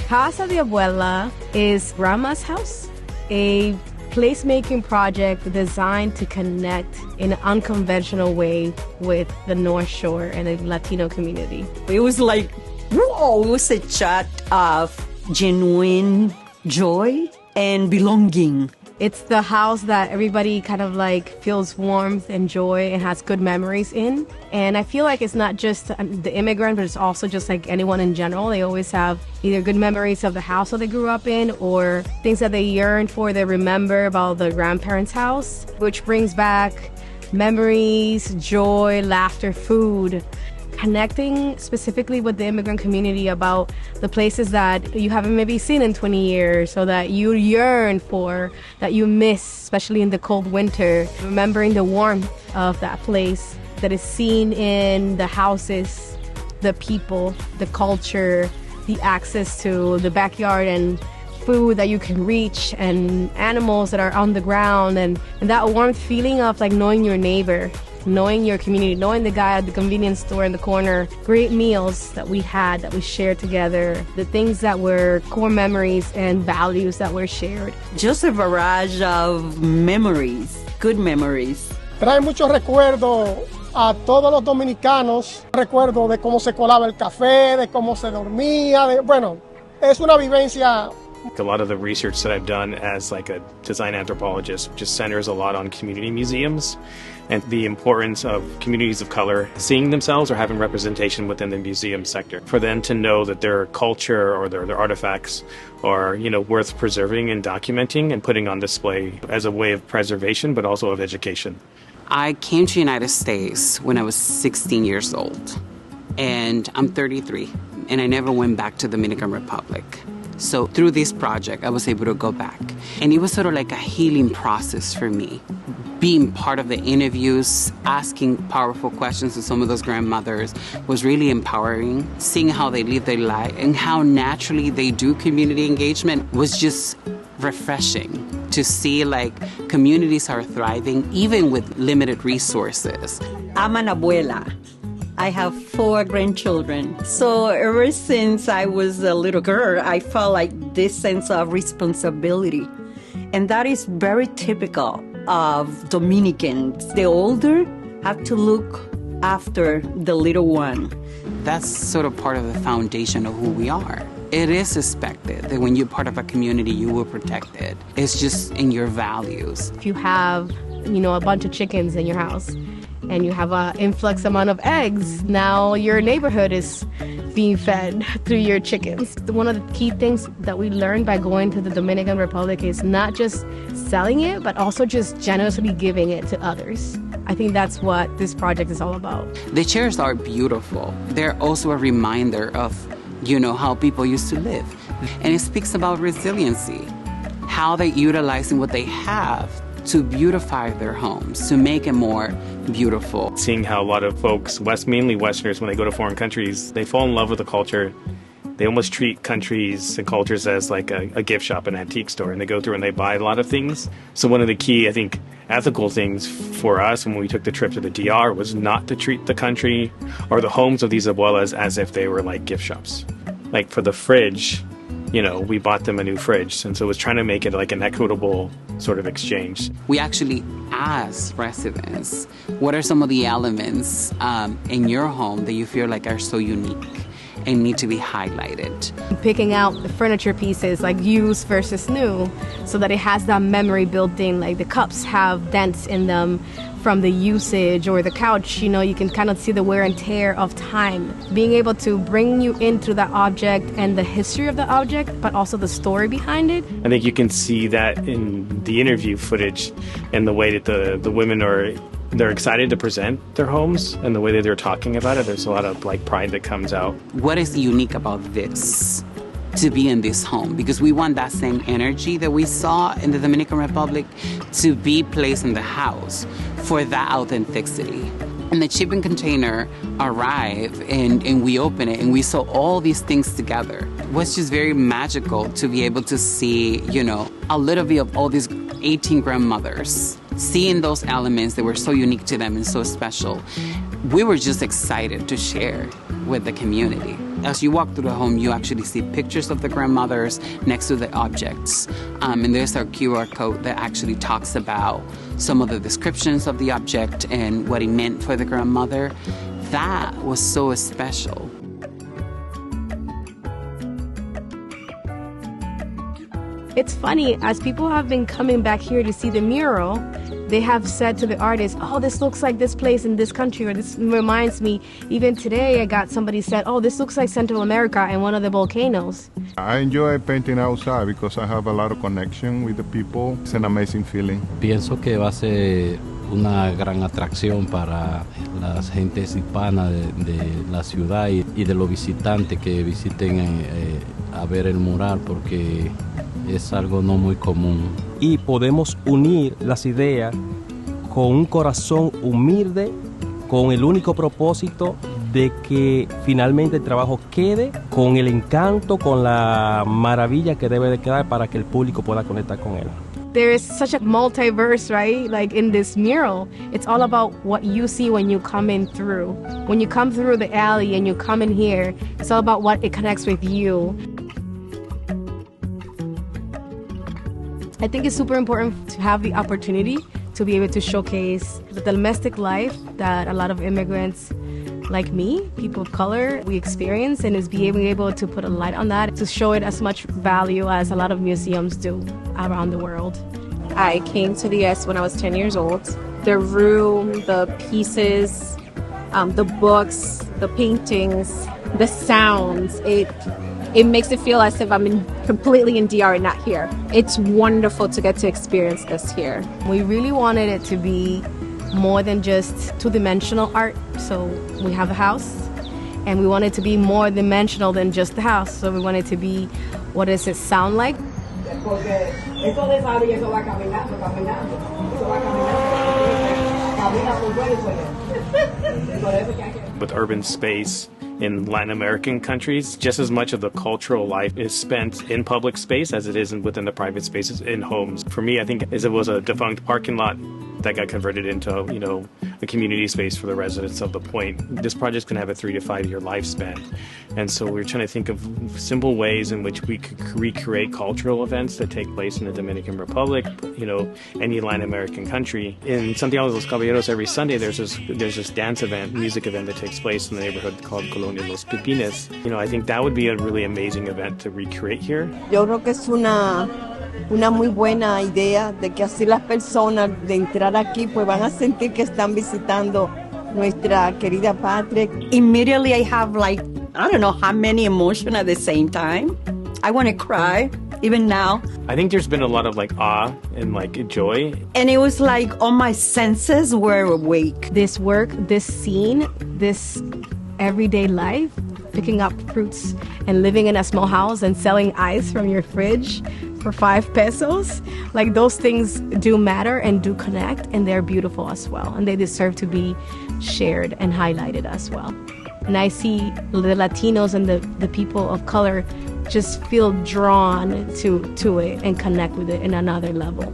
Casa de Abuela is Grandma's house, a placemaking project designed to connect in an unconventional way with the North Shore and the Latino community. It was like, whoa, it was a shot of genuine joy and belonging. It's the house that everybody kind of like feels warmth and joy and has good memories in. And I feel like it's not just the immigrant, but it's also just like anyone in general. They always have either good memories of the house that they grew up in or things that they yearn for, they remember about the grandparents' house, which brings back memories, joy, laughter, food. Connecting specifically with the immigrant community about the places that you haven't maybe seen in 20 years or that you yearn for, that you miss, especially in the cold winter. Remembering the warmth of that place that is seen in the houses, the people, the culture, the access to the backyard and food that you can reach and animals that are on the ground and that warm feeling of like knowing your neighbor. Knowing your community, knowing the guy at the convenience store in the corner, great meals that we had, that we shared together, the things that were core memories and values that were shared. Just a barrage of memories, good memories. Trae muchos recuerdos a todos los dominicanos, recuerdo de cómo se colaba el café, de cómo se dormía, bueno, es una vivencia. A lot of the research that I've done as like a design anthropologist just centers a lot on community museums and the importance of communities of color seeing themselves or having representation within the museum sector. For them to know that their culture or their artifacts are, worth preserving and documenting and putting on display as a way of preservation, but also of education. I came to the United States when I was 16 years old, and I'm 33, and I never went back to the Dominican Republic. So through this project, I was able to go back. And it was sort of like a healing process for me. Being part of the interviews, asking powerful questions to some of those grandmothers was really empowering. Seeing how they live their life and how naturally they do community engagement was just refreshing to see like communities are thriving even with limited resources. I'm an abuela. I have 4 grandchildren. So ever since I was a little girl, I felt like this sense of responsibility. And that is very typical of Dominicans. The older have to look after the little one. That's sort of part of the foundation of who we are. It is expected that when you're part of a community, you will protect it. It's just in your values. If you have, a bunch of chickens in your house, and you have an influx amount of eggs, now your neighborhood is being fed through your chickens. One of the key things that we learned by going to the Dominican Republic is not just selling it, but also just generously giving it to others. I think that's what this project is all about. The chairs are beautiful. They're also a reminder of, how people used to live. And it speaks about resiliency, how they're utilizing what they have to beautify their homes, to make it more beautiful. Seeing how a lot of folks, mainly Westerners, when they go to foreign countries, they fall in love with the culture. They almost treat countries and cultures as like a gift shop, an antique store, and they go through and they buy a lot of things. So one of the key, I think, ethical things for us when we took the trip to the DR was not to treat the country or the homes of these abuelas as if they were like gift shops. Like for the fridge, we bought them a new fridge. And so it was trying to make it like an equitable sort of exchange. We actually asked residents, what are some of the elements in your home that you feel like are so unique and need to be highlighted? Picking out the furniture pieces, like used versus new, so that it has that memory built in. Like the cups have dents in them from the usage, or the couch, you can kind of see the wear and tear of time. Being able to bring you into that object and the history of the object, but also the story behind it. I think you can see that in the interview footage and the way that the women are they're excited to present their homes and the way that they're talking about it. There's a lot of like pride that comes out. What is unique about this? To be in this home, because we want that same energy that we saw in the Dominican Republic to be placed in the house for that authenticity. And the shipping container arrived and we opened it and we saw all these things together. It was just very magical to be able to see, you know, a little bit of all these 18 grandmothers, seeing those elements that were so unique to them and so special. We were just excited to share with the community. As you walk through the home, you actually see pictures of the grandmothers next to the objects. And there's our QR code that actually talks about some of the descriptions of the object and what it meant for the grandmother. That was so special. It's funny, as people have been coming back here to see the mural, they have said to the artist, oh, this looks like this place in this country, or this reminds me. Even today, I got somebody said, oh, this looks like Central America and one of the volcanoes. I enjoy painting outside because I have a lot of connection with the people. It's an amazing feeling. Pienso que va a ser una gran atracción para las gentes hispanas de la ciudad y de los visitantes que visiten a ver el mural, porque es algo no muy común. Y podemos unir las ideas con un corazón humilde, con el único propósito de que finalmente el trabajo quede con el encanto, con la maravilla que debe de quedar para que el público pueda conectar con él. There is such a multiverse, right? Like in this mural, it's all about what you see when you come in through. When you come through the alley and you come in here, it's all about what it connects with you. I think it's super important to have the opportunity to be able to showcase the domestic life that a lot of immigrants like me, people of color, we experience, and is being able to put a light on that, to show it as much value as a lot of museums do around the world. I came to the US when I was 10 years old. The room, the pieces, the books, the paintings, the sounds, it makes it feel as if I'm completely in DR and not here. It's wonderful to get to experience this here. We really wanted it to be more than just two-dimensional art. So we have a house, and we want it to be more dimensional than just the house. So we want it to be, what does it sound like? With urban space in Latin American countries, just as much of the cultural life is spent in public space as it is within the private spaces in homes. For me, I think it was a defunct parking lot that got converted into, you know, a community space for the residents of the point. This project's going to have a 3 to 5 year lifespan. And so we're trying to think of simple ways in which we could recreate cultural events that take place in the Dominican Republic, you know, any Latin American country. In Santiago de los Caballeros, every Sunday there's this dance event, music event that takes place in the neighborhood called Colonia Los Pepines. You know, I think that would be a really amazing event to recreate here. Yo creo que es una muy buena idea de que así las personas de entrar aquí pues van a sentir que están visitando nuestra querida patria. Immediately I have like, I don't know how many emotions at the same time. I want to cry, even now. I think there's been a lot of like awe and like joy. And it was like all my senses were awake. This work, this scene, this everyday life, picking up fruits and living in a small house and selling ice from your fridge for 5 pesos. Like those things do matter and do connect, and they're beautiful as well. And they deserve to be shared and highlighted as well. And I see the Latinos and the people of color just feel drawn to it and connect with it in another level.